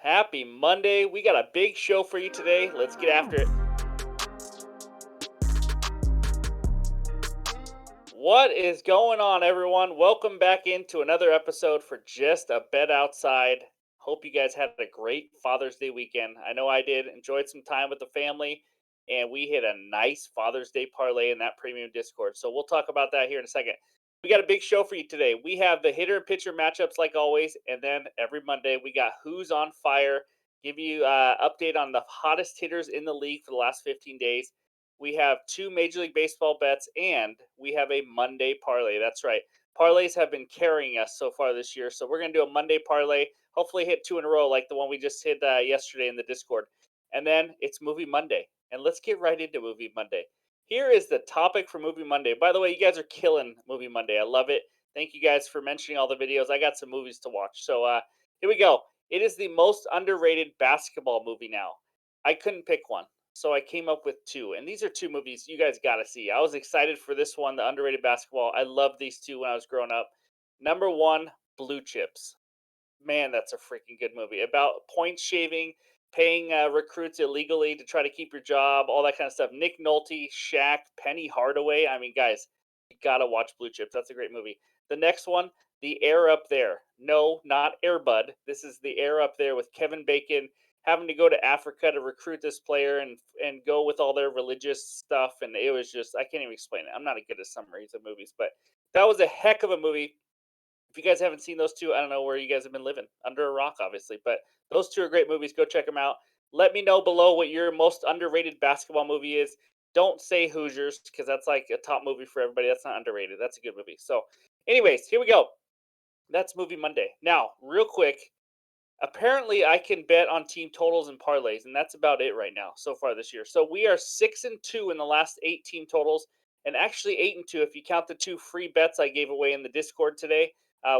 Happy Monday. We got a big show for you today. Let's get after it. What is going on, everyone? Welcome back into another episode for Just a Bet Outside. Hope you guys had a great Father's Day weekend. I know I did. Enjoyed some time with the family, and we hit a nice Father's Day parlay in that premium Discord. So we'll talk about that here in a second. We got a big show for you today. We have the hitter and pitcher matchups like always, and then every Monday we got who's on fire. Give you update on the hottest hitters in the league for the last 15 days. We have two Major League Baseball bets, and we have a Monday parlay. That's right. Parlays have been carrying us so far this year. So we're going to do a Monday parlay, hopefully hit two in a row like the one we just hit yesterday in the Discord. And then it's Movie Monday. And let's get right into Movie Monday. Here is the topic for Movie Monday. By the way, you guys are killing Movie Monday. I love it. Thank you guys for mentioning all the videos. I got some movies to watch. So here we go. It is the most underrated basketball movie now. I couldn't pick one. So I came up with two, and these are two movies you guys got to see. I was excited for this one, the underrated basketball. I loved these two when I was growing up. Number one, Blue Chips. Man, that's a freaking good movie about point shaving, paying recruits illegally to try to keep your job, all that kind of stuff. Nick Nolte, Shaq, Penny Hardaway. I mean, guys, you gotta watch Blue Chips. That's a great movie. The next one, The Air Up There. No, not Air Bud. This is The Air Up There with Kevin Bacon having to go to Africa to recruit this player and go with all their religious stuff. And it was just I can't even explain it. I'm not a good at summaries of movies, but that was a heck of a movie. If you guys haven't seen those two, I don't know where you guys have been living under a rock, obviously, but those two are great movies. Go check them out. Let me know below what your most underrated basketball movie is. Don't say Hoosiers because that's like a top movie for everybody. That's not underrated. That's a good movie. So, anyways, here we go. That's Movie Monday. Now, real quick, apparently I can bet on team totals and parlays, and that's about it right now so far this year. So we are 6-2 in the last 8 team totals, and actually 8-2 if you count the two free bets I gave away in the Discord today.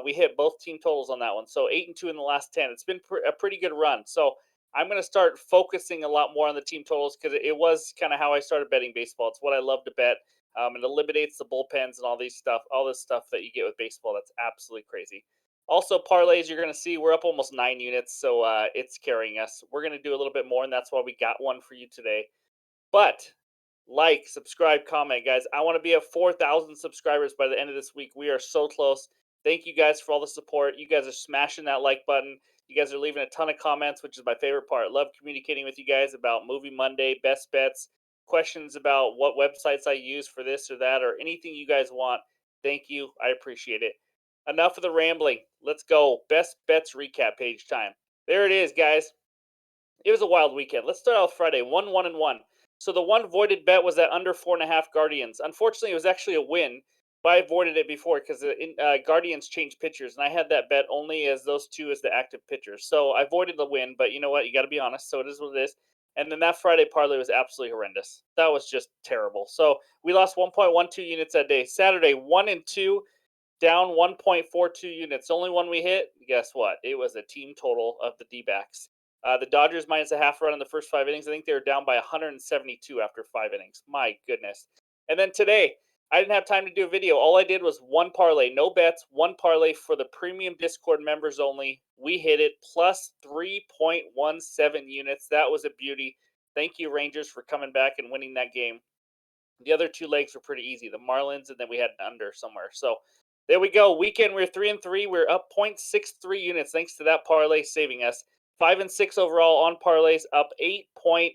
We hit both team totals on that one. So 8-2 in the last 10. It's been a pretty good run. So I'm going to start focusing a lot more on the team totals because it was kind of how I started betting baseball. It's what I love to bet. It eliminates the bullpens and all this stuff that you get with baseball. That's absolutely crazy. Also, parlays, you're going to see we're up almost 9 units, so it's carrying us. We're going to do a little bit more, and that's why we got one for you today. But like, subscribe, comment, guys. I want to be at 4,000 subscribers by the end of this week. We are so close. Thank you guys for all the support. You guys are smashing that like button. You guys are leaving a ton of comments, which is my favorite part. Love communicating with you guys about Movie Monday, best bets, questions about what websites I use for this or that, or anything you guys want. Thank you. I appreciate it. Enough of the rambling. Let's go. Best bets recap page time. There it is, guys. It was a wild weekend. Let's start off Friday. 1-1-1. So the one voided bet was at under 4.5 Guardians. Unfortunately, it was actually a win, but I voided it before because the Guardians changed pitchers, and I had that bet only as those two as the active pitchers. So I voided the win, but you know what? You got to be honest. So it is what it is. And then that Friday parlay was absolutely horrendous. That was just terrible. So we lost 1.12 units that day. Saturday, 1-2, down 1.42 units. The only one we hit, guess what? It was a team total of the D backs. The Dodgers minus a half run in the first 5 innings. I think they were down by 172 after 5 innings. My goodness. And then today, I didn't have time to do a video. All I did was one parlay, no bets, one parlay for the premium Discord members only. We hit it plus 3.17 units. That was a beauty. Thank you, Rangers, for coming back and winning that game. The other two legs were pretty easy. The Marlins, and then we had an under somewhere. So there we go. Weekend, we're 3-3. We're up 0.63 units thanks to that parlay saving us. 5-6 overall on parlays, up 8.08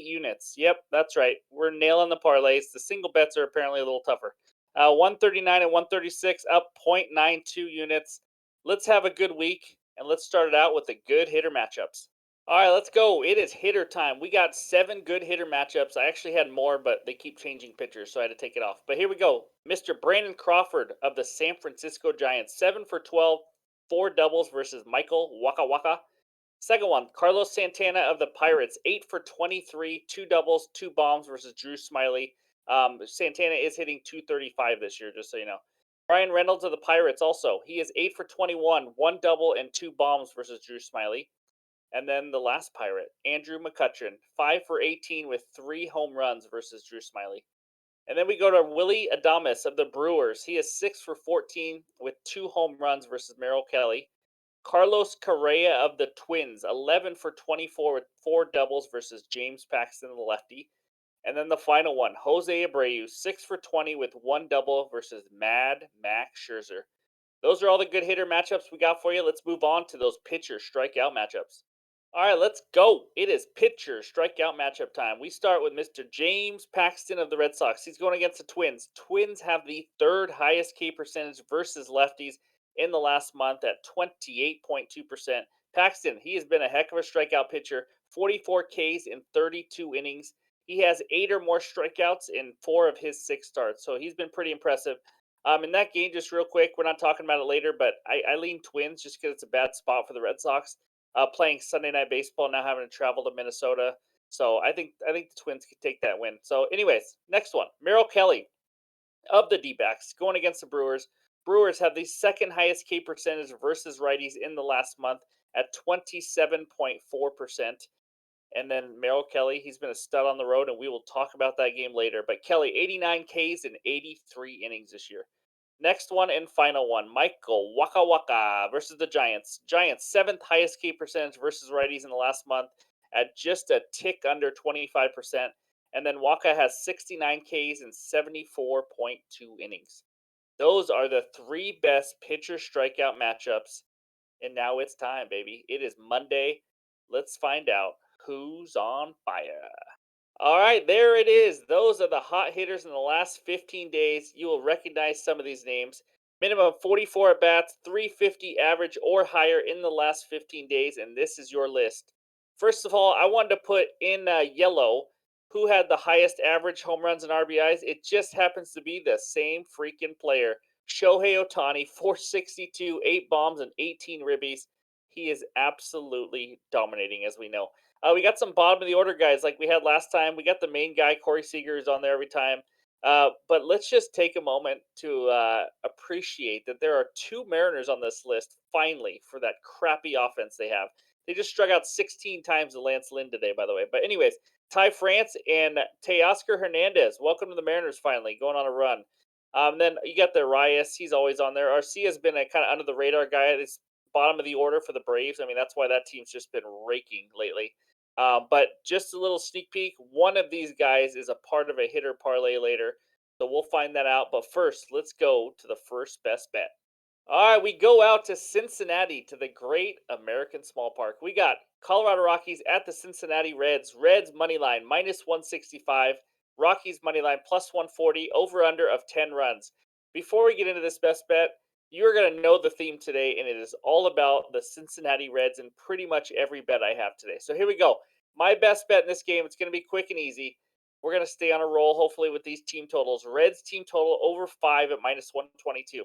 units. Yep, that's right. We're nailing the parlays. The single bets are apparently a little tougher. 139 and 136, up 0.92 units. Let's have a good week, and let's start it out with the good hitter matchups. All right, let's go. It is hitter time. We got 7 good hitter matchups. I actually had more, but they keep changing pitchers, so I had to take it off. But here we go. Mr. Brandon Crawford of the San Francisco Giants, 7 for 12, 4 doubles versus Michael Waka Waka. Second one, Carlos Santana of the Pirates, 8 for 23, 2 doubles, 2 bombs versus Drew Smiley. Santana is hitting 235 this year, just so you know. Brian Reynolds of the Pirates also. He is 8 for 21, 1 double, and 2 bombs versus Drew Smiley. And then the last Pirate, Andrew McCutcheon, 5 for 18 with 3 home runs versus Drew Smiley. And then we go to Willie Adames of the Brewers. He is 6 for 14 with 2 home runs versus Merrill Kelly. Carlos Correa of the Twins, 11 for 24 with four doubles versus James Paxton, the lefty. And then the final one, Jose Abreu, 6 for 20 with one double versus Mad Max Scherzer. Those are all the good hitter matchups we got for you. Let's move on to those pitcher strikeout matchups. All right, let's go. It is pitcher strikeout matchup time. We start with Mr. James Paxton of the Red Sox. He's going against the Twins. Twins have the third highest K percentage versus lefties in the last month at 28.2%. Paxton, he has been a heck of a strikeout pitcher, 44 Ks in 32 innings. He has 8 or more strikeouts in 4 of his 6 starts, so he's been pretty impressive. In that game, just real quick, we're not talking about it later, but I lean Twins just because it's a bad spot for the Red Sox. Playing Sunday Night Baseball, now having to travel to Minnesota, so I think the Twins could take that win. So, anyways, next one, Merrill Kelly of the D-backs going against the Brewers. Brewers have the second highest K percentage versus righties in the last month at 27.4%. And then Merrill Kelly, he's been a stud on the road, and we will talk about that game later. But Kelly, 89 Ks in 83 innings this year. Next one and final one, Michael Waka Waka versus the Giants. Giants, seventh highest K percentage versus righties in the last month at just a tick under 25%. And then Waka has 69 Ks in 74.2 innings. Those are the three best pitcher strikeout matchups. And now it's time, baby. It is Monday. Let's find out who's on fire. All right, there it is. Those are the hot hitters in the last 15 days. You will recognize some of these names. Minimum 44 at bats, 350 average or higher in the last 15 days, and this is your list. First of all, I wanted to put in yellow who had the highest average home runs and RBIs. It just happens to be the same freaking player. Shohei Ohtani, 462, 8 bombs, and 18 ribbies. He is absolutely dominating, as we know. We got some bottom of the order guys like we had last time. We got the main guy, Corey Seager, is on there every time. But let's just take a moment to appreciate that there are two Mariners on this list, finally, for that crappy offense they have. They just struck out 16 times to Lance Lynn today, by the way. But, anyways, Ty France and Teoscar Hernandez. Welcome to the Mariners, finally, going on a run. Then you got the Arias. He's always on there. Arcia's been a kind of under the radar guy. This bottom of the order for the Braves. I mean, that's why that team's just been raking lately. But just a little sneak peek, one of these guys is a part of a hitter parlay later. So we'll find that out. But first, let's go to the first best bet. All right, we go out to Cincinnati to the Great American Small Park. We got Colorado Rockies at the Cincinnati Reds. Reds money line minus 165. Rockies money line plus 140. Over under of 10 runs. Before we get into this best bet, you're going to know the theme today, and it is all about the Cincinnati Reds in pretty much every bet I have today. So here we go. My best bet in this game, it's going to be quick and easy. We're going to stay on a roll, hopefully, with these team totals. Reds team total over 5 at minus 122.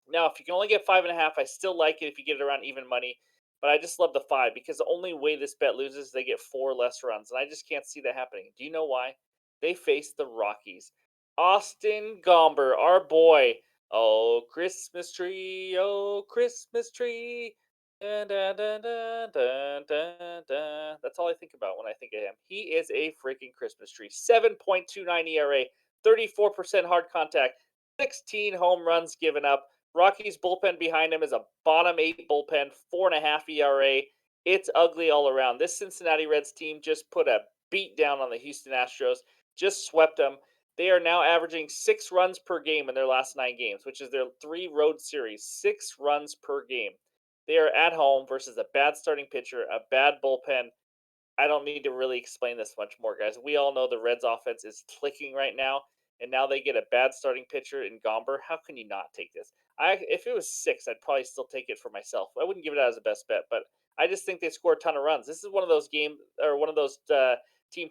Now, if you can only get 5.5, I still like it if you get it around even money. But I just love the 5 because the only way this bet loses is they get 4 less runs. And I just can't see that happening. Do you know why? They face the Rockies. Austin Gomber, our boy. Oh, Christmas tree, oh, Christmas tree. Dun, dun, dun, dun, dun, dun, dun. That's all I think about when I think of him. He is a freaking Christmas tree. 7.29 ERA, 34% hard contact, 16 home runs given up. Rockies bullpen behind him is a bottom 8 bullpen, 4.5 ERA. It's ugly all around. This Cincinnati Reds team just put a beat down on the Houston Astros, just swept them. They are now averaging 6 runs per game in their last 9 games, which is their 3 road series. 6 runs per game. They are at home versus a bad starting pitcher, a bad bullpen. I don't need to really explain this much more, guys. We all know the Reds offense is clicking right now, and now they get a bad starting pitcher in Gomber. How can you not take this? If it was 6, I'd probably still take it for myself. I wouldn't give it out as a best bet, but I just think they score a ton of runs. This is one of those team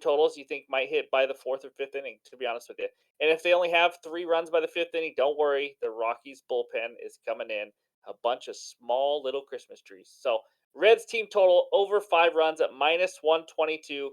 totals you think might hit by the 4th or 5th inning, to be honest with you. And if they only have 3 runs by the 5th inning, don't worry. The Rockies bullpen is coming in. A bunch of small little Christmas trees. So Reds team total over 5 runs at minus 122.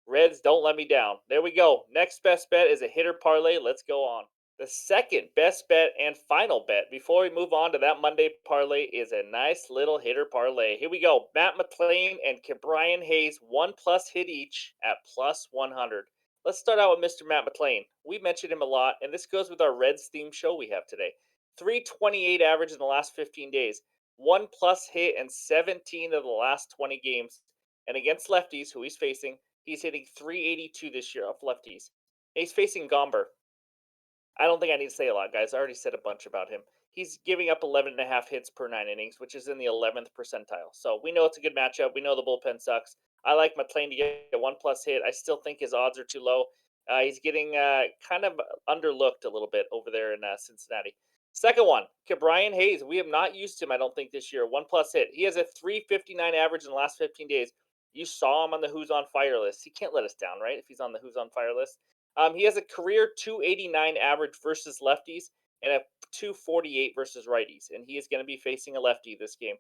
Reds, don't let me down. There we go. Next best bet is a hitter parlay. Let's go on. The second best bet and final bet before we move on to that Monday parlay is a nice little hitter parlay. Here we go. Matt McLain and Brian Hayes, 1+ hit each at plus 100. Let's start out with Mr. Matt McLain. We mentioned him a lot, and this goes with our Reds themed show we have today. 328 average in the last 15 days. one plus hit in 17 of the last 20 games. And against lefties, who he's facing, he's hitting 382 this year off lefties. And he's facing Gomber. I don't think I need to say a lot, guys. I already said a bunch about him. He's giving up 11 and a half hits per 9 innings, which is in the 11th percentile. So we know it's a good matchup. We know the bullpen sucks. I like McLean to get a one plus hit. I still think his odds are too low. He's getting kind of underlooked a little bit over there in Cincinnati. Second one, Brian Hayes. We have not used him, I don't think, this year. One plus hit. He has a 359 average in the last 15 days. You saw him on the Who's on Fire list. He can't let us down, right? If he's on the Who's on Fire list. He has a career 289 average versus lefties and a 248 versus righties, and he is going to be facing a lefty this game.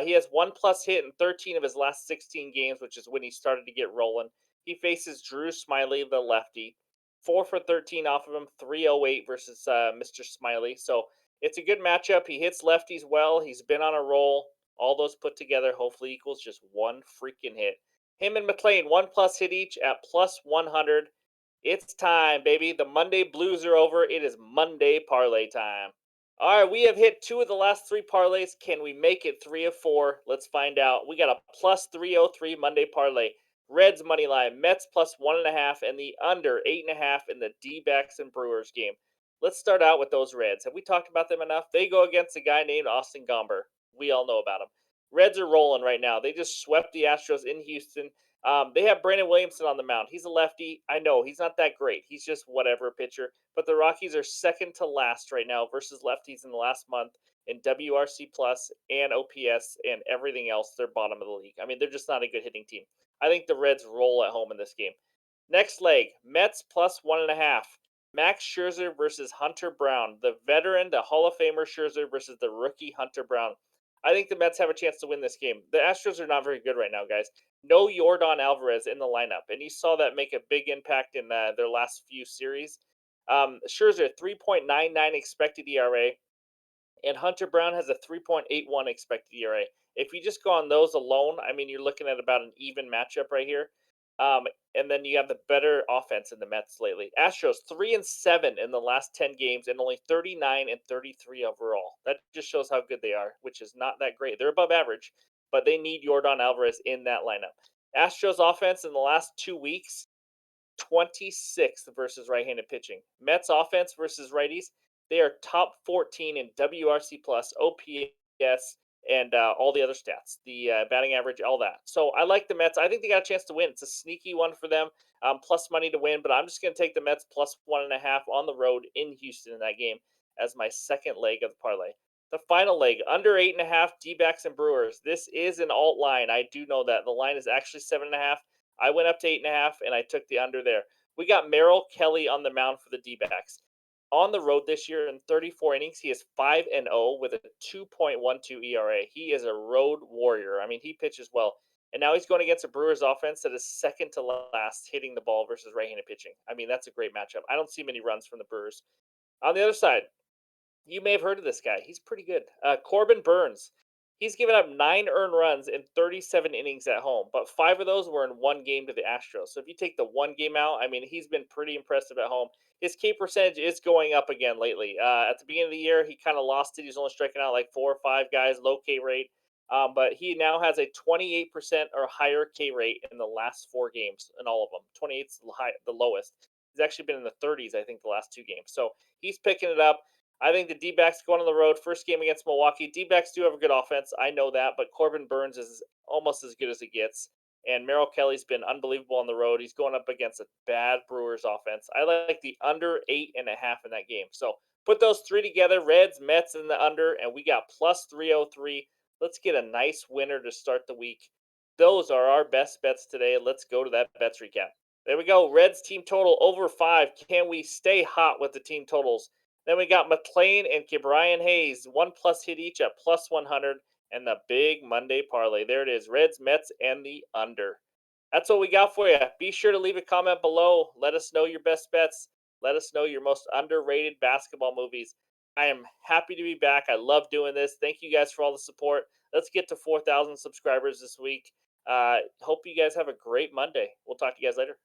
He has one plus hit in 13 of his last 16 games, which is when he started to get rolling. He faces Drew Smiley, the lefty. 4 for 13 off of him, 308 versus Mr. Smiley. So it's a good matchup. He hits lefties well. He's been on a roll. All those put together hopefully equals just one freaking hit. Him and McLean, one plus hit each at plus 100. It's time, baby. The Monday blues are over. It is Monday parlay time. All right, we have hit 2 of the last 3 parlays. Can we make it 3 of 4? Let's find out. We got a plus 303 Monday parlay. Reds money line, Mets plus 1.5, and the under 8.5 in the D-backs and Brewers game. Let's start out with those Reds. Have we talked about them enough? They go against a guy named Austin Gomber. We all know about him. Reds are rolling right now. They just swept the Astros in Houston. They have Brandon Williamson on the mound. He's a lefty. I know he's not that great. He's just whatever pitcher. But the Rockies are second to last right now versus lefties in the last month in WRC plus and OPS and everything else. They're bottom of the league. I mean, they're just not a good hitting team. I think the Reds roll at home in this game. Next leg, Mets plus 1.5. Max Scherzer versus Hunter Brown. The veteran, the Hall of Famer Scherzer versus the rookie Hunter Brown. I think the Mets have a chance to win this game. The Astros are not very good right now, guys. No Yordan Alvarez in the lineup, and you saw that make a big impact in their last few series. Scherzer 3.99 expected ERA, and Hunter Brown has a 3.81 expected ERA. If you just go on those alone, I mean, you're looking at about an even matchup right here. And then you have the better offense in the Mets lately. Astros 3-7 in the last 10 games and only 39 and 33 overall. That just shows how good they are, which is not that great. They're above average, but they need Yordan Alvarez in that lineup. Astros offense in the last 2 weeks 26th versus right-handed pitching. Mets offense versus righties, they are top 14 in WRC plus, OPS, and all the other stats, the batting average, all that. So I like the Mets. I think they got a chance to win. It's a sneaky one for them, plus money to win. But I'm just going to take the Mets plus 1.5 on the road in Houston in that game as my second leg of the parlay. The final leg, under 8.5, D-backs and Brewers. This is an alt line. I do know that the line is actually 7.5. I went up to 8.5 and I took the under there. We got Merrill Kelly on the mound for the D-backs. On the road this year in 34 innings, he is 5-0 with a 2.12 ERA. He is a road warrior. I mean, he pitches well. And now he's going against a Brewers offense that is second to last hitting the ball versus right-handed pitching. I mean, that's a great matchup. I don't see many runs from the Brewers. On the other side, you may have heard of this guy. He's pretty good. Corbin Burns. He's given up 9 earned runs in 37 innings at home, but 5 of those were in one game to the Astros. So if you take the one game out, I mean, he's been pretty impressive at home. His K percentage is going up again lately. At the beginning of the year, he kind of lost it. He's only striking out like 4 or 5 guys, low K rate. But he now has a 28% or higher K rate in the last 4 games in all of them. 28 is the lowest. He's actually been in the 30s, I think, the last 2 games. So he's picking it up. I think the D-backs going on the road, first game against Milwaukee. D-backs do have a good offense. I know that, but Corbin Burns is almost as good as it gets. And Merrill Kelly's been unbelievable on the road. He's going up against a bad Brewers offense. I like the under 8.5 in that game. So put those 3 together, Reds, Mets, and the under, and we got plus 303. Let's get a nice winner to start the week. Those are our best bets today. Let's go to that bets recap. There we go. Reds team total over 5. Can we stay hot with the team totals? Then we got McLean and Brian Hayes, 1 plus hit each at plus 100, and the big Monday parlay. There it is, Reds, Mets, and the under. That's what we got for you. Be sure to leave a comment below. Let us know your best bets. Let us know your most underrated basketball movies. I am happy to be back. I love doing this. Thank you guys for all the support. Let's get to 4,000 subscribers this week. Hope you guys have a great Monday. We'll talk to you guys later.